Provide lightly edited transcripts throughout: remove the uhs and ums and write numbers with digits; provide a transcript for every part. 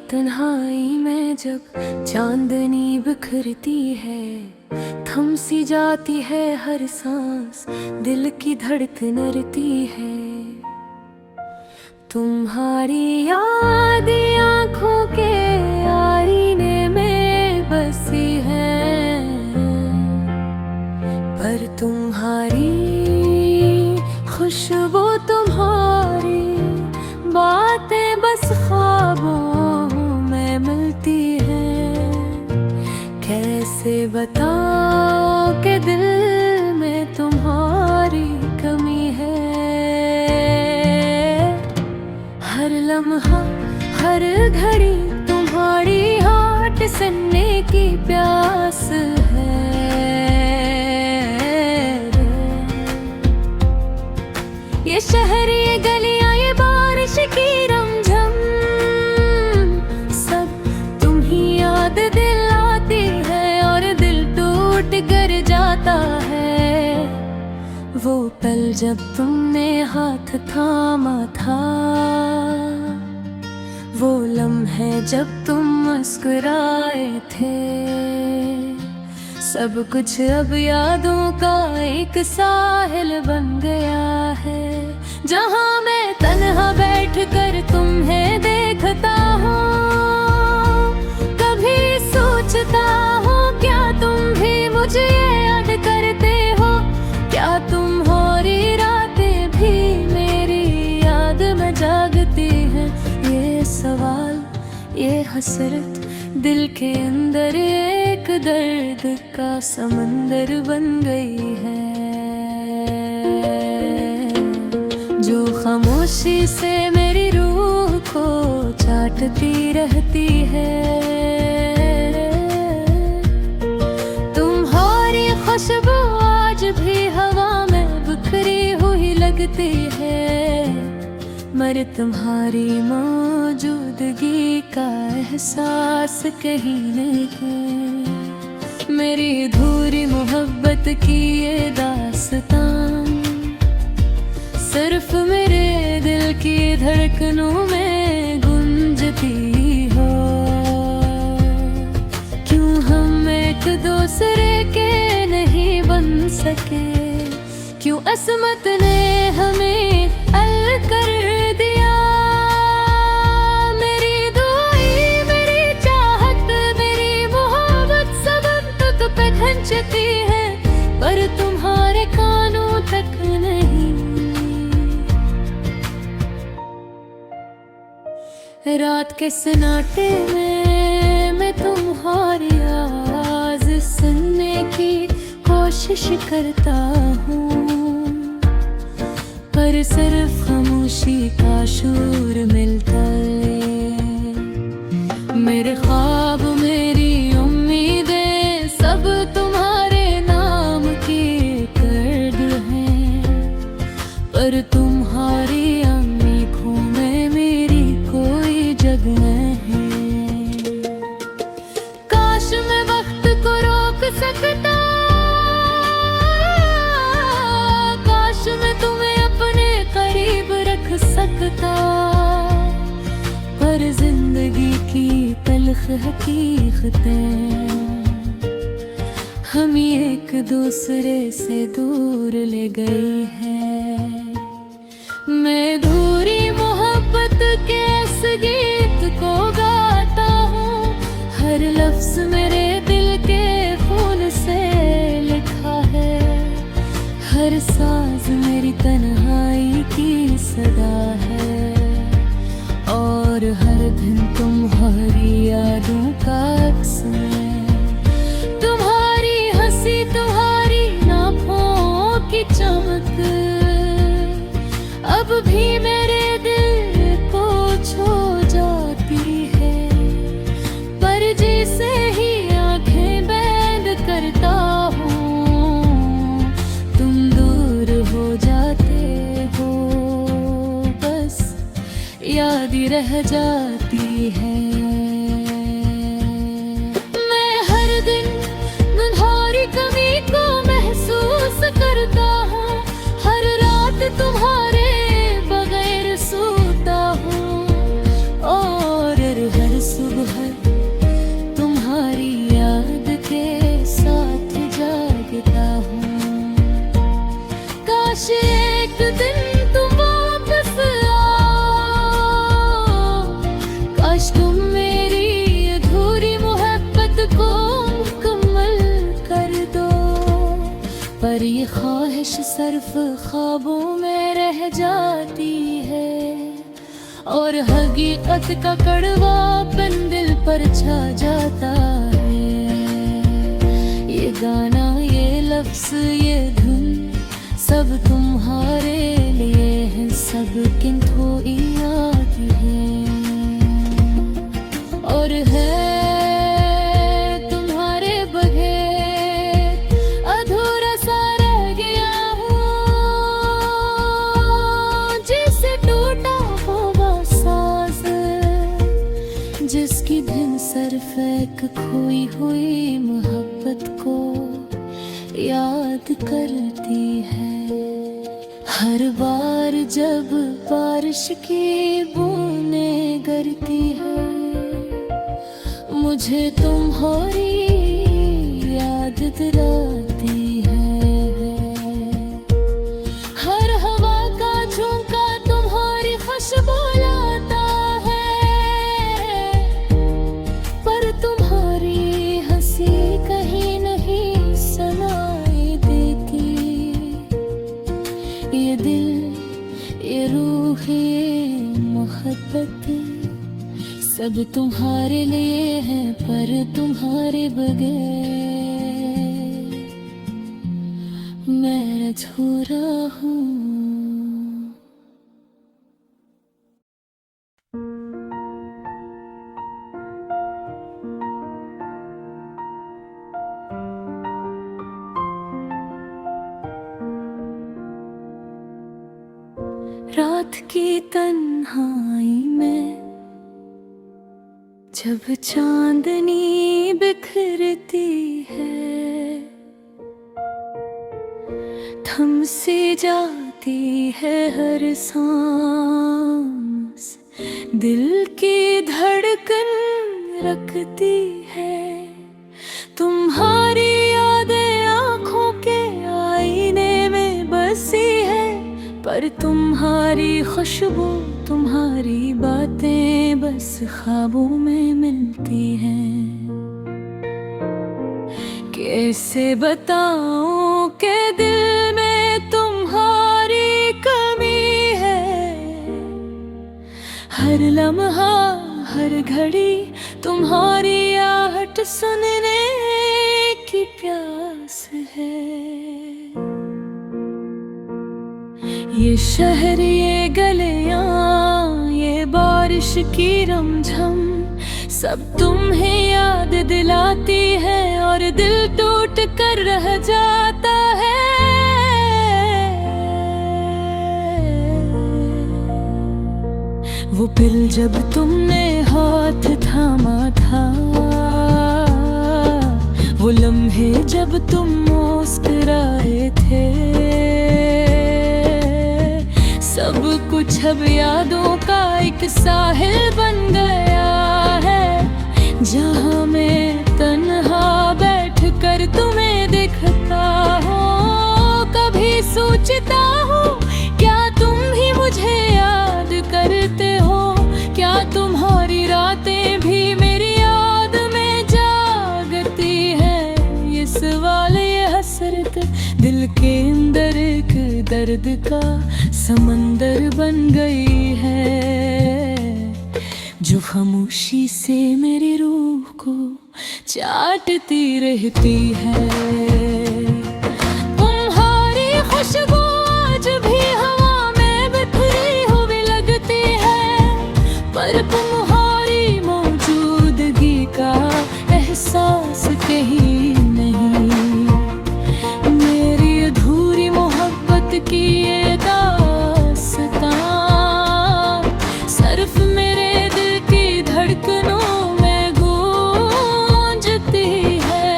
तन्हाई में जब चांदनी बिखरती है, थम सी जाती है हर सांस, दिल की धड़कन रहती है। तुम्हारी याद आँखों के आईने में बसी है, पर तुम्हारी खुशबू, तुम्हारी बातें बस ख्वाबों में मिलती हैं। कैसे बताओ कि दिल में तुम्हारी कमी है। हर लम्हा, हर घड़ी तुम्हारी होठ सुनने की प्यास है। ये शहर, ये गलियां, ये बारिश की रमझम, सब तुम ही याद दिलाती है और दिल टूट कर जाता है। वो पल जब तुमने हाथ थामा था, वो लम्हे जब तुम मुस्कुराए थे, सब कुछ अब यादों का एक साहिल बन गया है। जहाँ मैं तन्हा बैठ कर तुम्हें देखता हूँ, कभी सोचता हूँ क्या तुम भी मुझे याद करते हो। क्या तुम्हारी रातें भी मेरी याद में जागती हैं। ये सवाल, ये हसरत दिल के अंदर एक दर्द का समंदर बन गई है, जो खामोशी से मेरी रूह को चाटती रहती है। तुम्हारी खुशबू आज भी हवा में बिखरी हुई लगती है, मगर तुम्हारी मौजूदगी का एहसास कहीं नहीं। मेरी अधूरी मोहब्बत की ये दास्तान सिर्फ मेरे दिल की धड़कनों में गूंजती हो। क्यों हम एक दूसरे के नहीं बन सके, क्यों असमत ने हमें अलग कर दिया। मेरी दुआएं, मेरी चाहत, मेरी मोहब्बत सब तुझ पे खंचती है, पर तुम्हारे कानों तक नहीं। रात के सन्नाटे में मैं तुम्हारी आवाज सुनने की कोशिश करता हूँ, पर सिर्फ खामोशी का शोर मिलता है। मेरे ख्वाब, मेरी उम्मीदें सब तुम्हारे नाम की कर्द हैं, पर तुम्हारी आँखों में मेरी कोई जगह है। काश मैं वक्त को रोक सकता, काश मैं तुम्हें अपने करीब रख सकता, पर जिंदगी की तल्ख हकीकतें हम एक दूसरे से दूर ले गई है। मैं अधूरी मोहब्बत के इस गीत को गाता हूँ, हर लफ्ज मेरे दिल के खून से लिखा है, हर साज मेरी तन्हाई की सदा है, और हर दिन तुम्हारी यादों का अक्स है। तुम्हारी हंसी, तुम्हारी आँखों की चमक अब भी मेरे दिल को छू जाती है, पर जैसे ही आंखें बंद करता हूँ, तुम दूर हो जाते हो, बस याद ही रह जाती है। मैं हर दिन तुम्हारी कमी को महसूस करता हूँ, हर रात तुम्हारे बगैर सोता हूँ, और हर सिर्फ ख्वाबों में रह जाती है, और हकीकत का कड़वापन दिल पर छा जाता है। ये गाना, ये लफ्ज़, ये धुन सब तुम्हारे लिए है, सब किंतु याद है। और है तुम्हारे बगैर अधूरा सा रह गया हूँ, जिसे टूटा होगा सांस, जिसकी धुन सिर्फ एक खोई हुई मोहब्बत को याद करती है। हर बार जब बारिश की बूंदें गिरती है, मुझे तुम्हारी याद दिलाती है। हर हवा का झोंका तुम्हारी खुशबू लाता है, पर तुम्हारी हंसी कहीं नहीं सुनाई देती। ये दिल, ये रूह, ये मोहब्बत सब तुम्हारे लिए है, पर तुम्हारे बगैर मैं अधूरा हूँ। रात की तन्हाई में जब चांदनी बिखरती है, थम सी जाती है हर सांस, दिल की धड़कन रखती है। तुम्हारी यादें आँखों के आईने में बसी है, पर तुम्हारी खुशबू, तुम्हारी बातें बस ख्वाबों में मिलती हैं। कैसे बताऊं कि दिल में तुम्हारी कमी है, हर लम्हा, हर घड़ी तुम्हारी आहट सुनने की प्यास है। ये शहर, ये गलियां, ये बारिश की रमझम सब तुम्हें याद दिलाती है, और दिल टूट कर रह जाता है। वो पल जब तुमने हाथ थामा था, वो लम्हे जब तुम मुस्कुराए थे, सब कुछ अब यादों का एक साहिल बन गया है, जहाँ मैं तन्हा बैठ कर तुम्हें देखता हूँ। कभी सोचता हूँ क्या तुम भी मुझे याद करते हो, क्या तुम्हारी रातें भी मेरी याद में जागती हैं। ये सवाल, ये हसरत दिल के अंदर एक दर्द का समंदर बन गई है, जो खामोशी से मेरी रूह को चाटती रहती है। तुम्हारी खुशबू आज भी हवा में बिखरी हुई लगती है, पर तुम्हारी मौजूदगी का एहसास कहीं नहीं। मेरी अधूरी मोहब्बत की ये दास्तां सिर्फ मेरे दिल की धड़कनों में गूंजती है।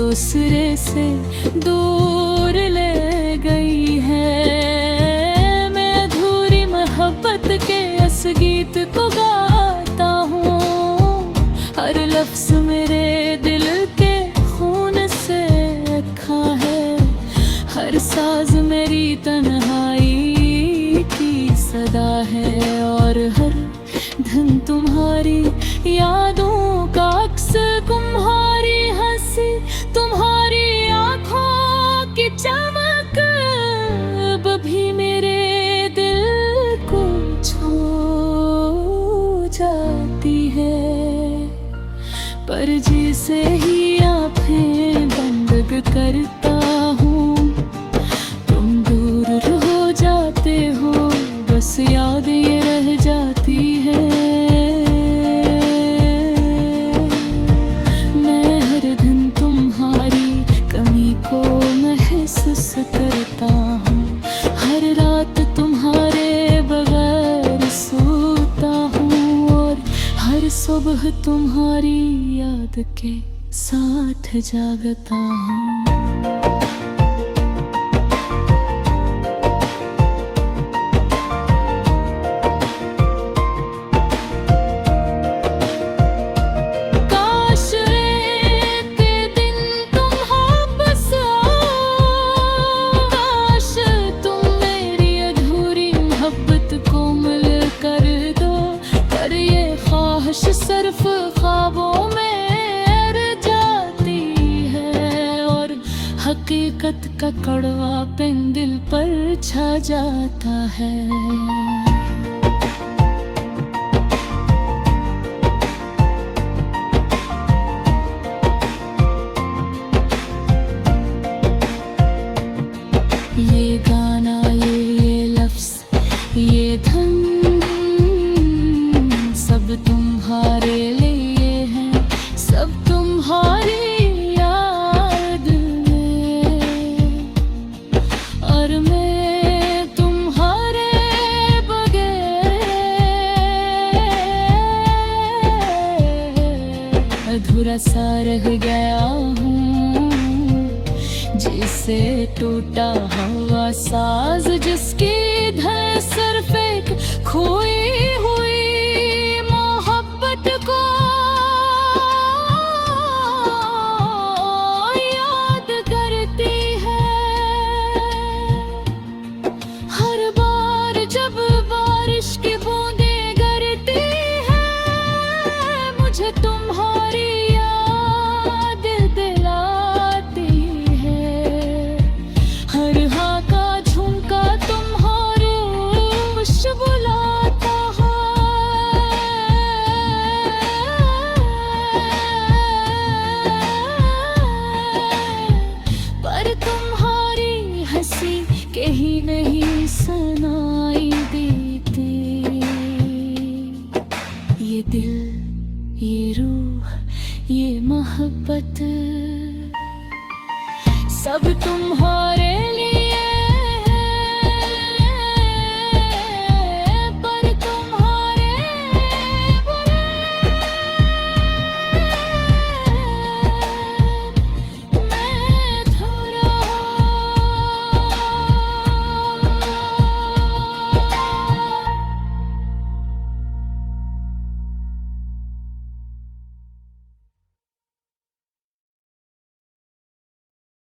दूसरे से दूर ले गई है। मैं अधूरी मोहब्बत के इस गीत को गाता हूँ, हर लफ्ज़ मेरे दिल के खून से लिखा है, हर साज मेरी तन्हाई की सदा है, और हर धन तुम्हारी यादों का अक्स, तुम्हारी हंसी, तुम्हारी आँखों की चमक अब भी मेरे दिल को छू जाती है। पर जिसे ही आँखें बंद करता हूँ, तुम दूर हो जाते हो, बस याद ये रह जाती है। मैं हर दिन तुम्हारी कमी को महसूस करता हूँ, हर रात तुम्हारे बगैर सोता हूँ, और हर सुबह तुम्हारी याद के साथ जागता हूँ। सिर्फ ख्वाबों में रह जाती है, और हकीकत का कड़वापन दिल पर छा जाता है। ये गाना, ये लफ्ज़, ये धन सब तुम्हारे लिए हैं, सब तुम्हारी याद में, और मैं तुम्हारे बगैर अधूरा सा रह गया हूँ, जिसे टूटा हुआ साज, जिसकी धर सिर्फ एक खोई हुई को याद करती है। हर बार जब बारिश की बूंदें गिरती है, मुझे तुम्हारी याद दिलाती है। हर हाँ का झुमका तुम्हारे खुश बुलाता है, तुम्हारी हंसी के ही नहीं सुना